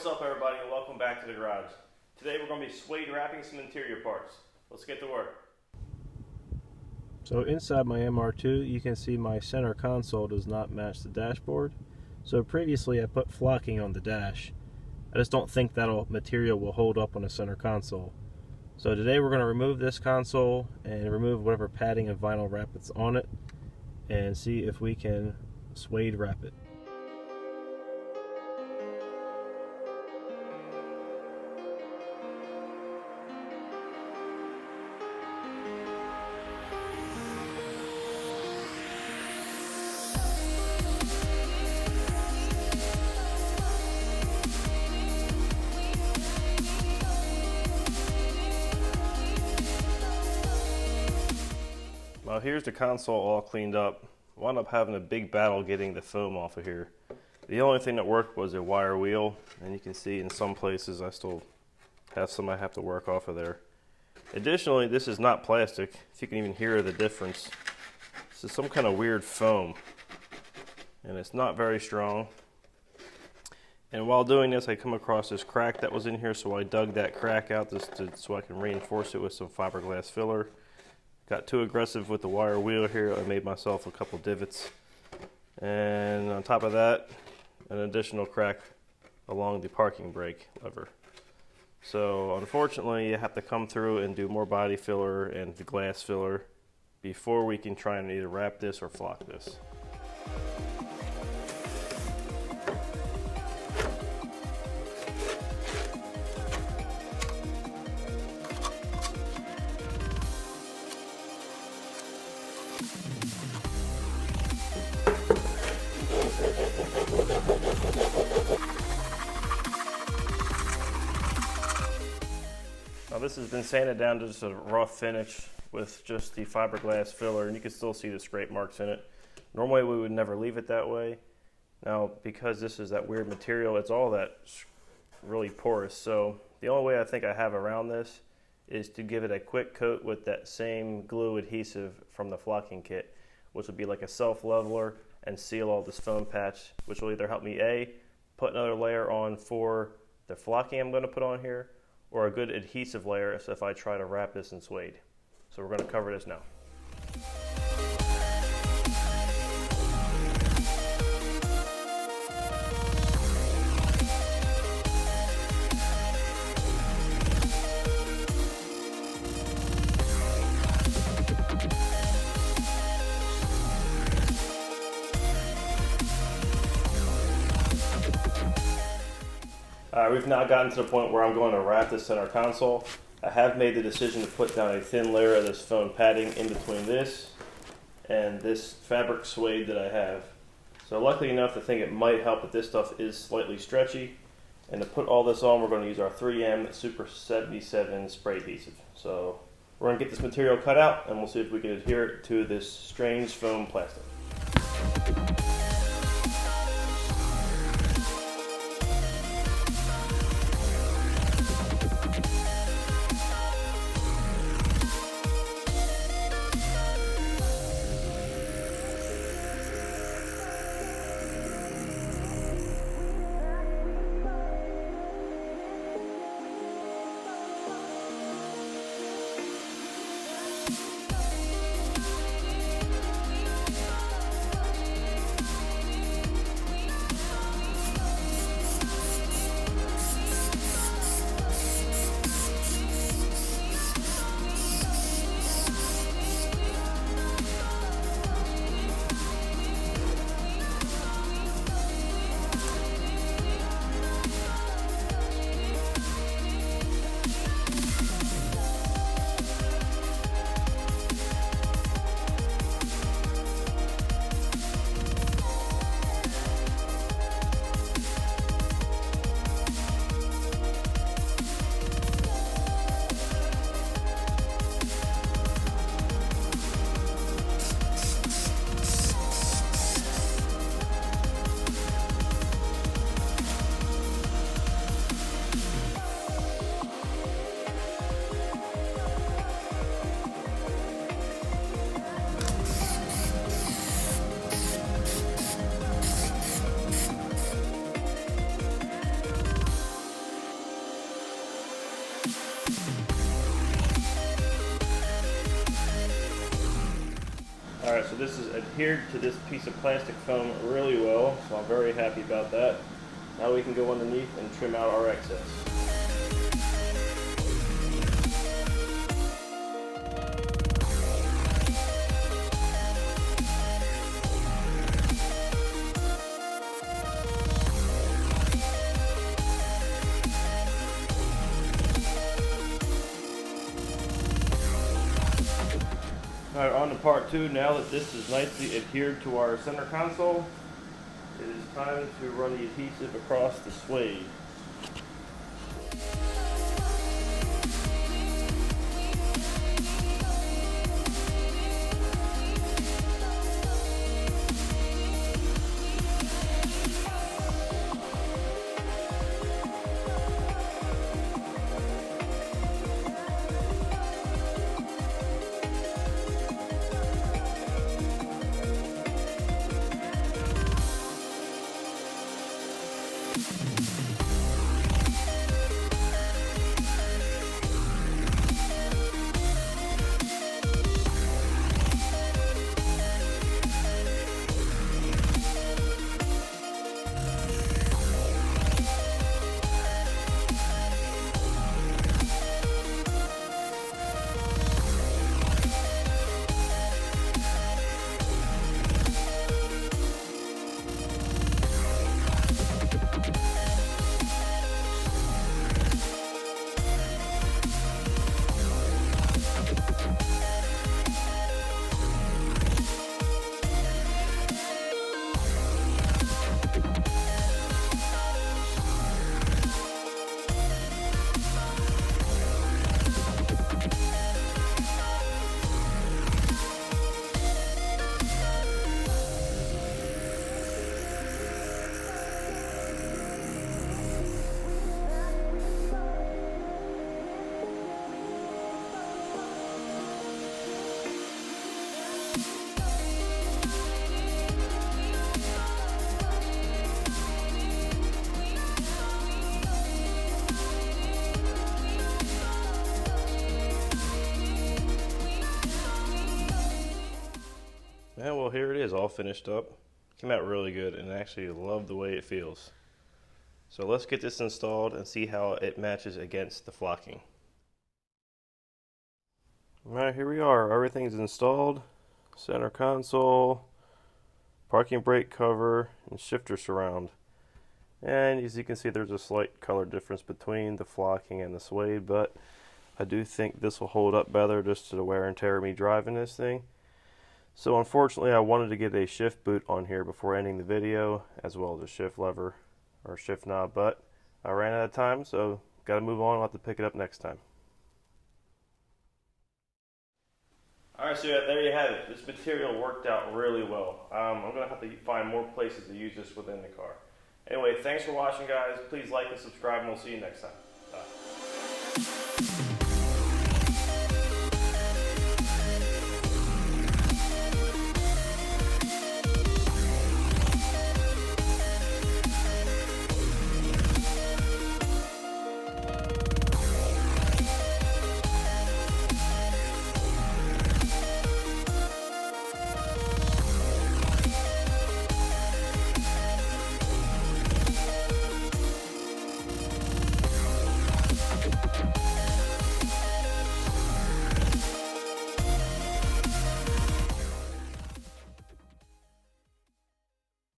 what's up everybody, and welcome back to the garage. Today we're going to be suede wrapping some interior parts. Let's get to work. So inside my MR2 you can see my center console does not match the dashboard. So previously I put flocking on the dash. I just don't think that material will hold up on a center console. So today we're going to remove this console and remove whatever padding and vinyl wrap that's on it and see if we can suede wrap it. Well, here's the console all cleaned up. Wound up having a big battle getting the foam off of here. The only thing that worked was a wire wheel, and you can see in some places I still have some I have to work off of there. Additionally, this is not plastic, if you can even hear the difference. This is some kind of weird foam, and it's not very strong. And while doing this, I come across this crack that was in here, so I dug that crack out so I can reinforce it with some fiberglass filler. Got too aggressive with the wire wheel here. I made myself a couple divots. And on top of that, an additional crack along the parking brake lever. So unfortunately, you have to come through and do more body filler and the glass filler before we can try and either wrap this or flock this. Now this has been sanded down to just a rough finish with just the fiberglass filler, and you can still see the scrape marks in it. Normally we would never leave it that way. Now because this is that weird material, it's all that really porous, so the only way I think I have around this is to give it a quick coat with that same glue adhesive from the flocking kit, which would be like a self-leveler, and seal all this foam patch, which will either help me put another layer on for the flocking I'm going to put on here, or a good adhesive layer if I try to wrap this in suede. So we're going to cover this now. We've now gotten to the point where I'm going to wrap this center console. I have made the decision to put down a thin layer of this foam padding in between this and this fabric suede that I have. So luckily enough, I think it might help that this stuff is slightly stretchy. And to put all this on, we're going to use our 3M Super 77 spray adhesive. So we're going to get this material cut out and we'll see if we can adhere it to this strange foam plastic. Alright, so this is adhered to this piece of plastic foam really well, so I'm very happy about that. Now we can go underneath and trim out our excess. Alright, on to part 2. Now that this is nicely adhered to our center console, it is time to run the adhesive across the suede. And well, here it is, all finished up. Came out really good, and I actually love the way it feels. So let's get this installed and see how it matches against the flocking. Alright, here we are. Everything's installed. Center console, parking brake cover, and shifter surround. And as you can see, there's a slight color difference between the flocking and the suede, but I do think this will hold up better just to the wear and tear of me driving this thing. So unfortunately, I wanted to get a shift boot on here before ending the video, as well as a shift lever or shift knob, but I ran out of time, so got to move on. I'll have to pick it up next time. Alright, so there you have it. This material worked out really well. I'm going to have to find more places to use this within the car. Anyway, thanks for watching, guys. Please like and subscribe, and we'll see you next time. Bye.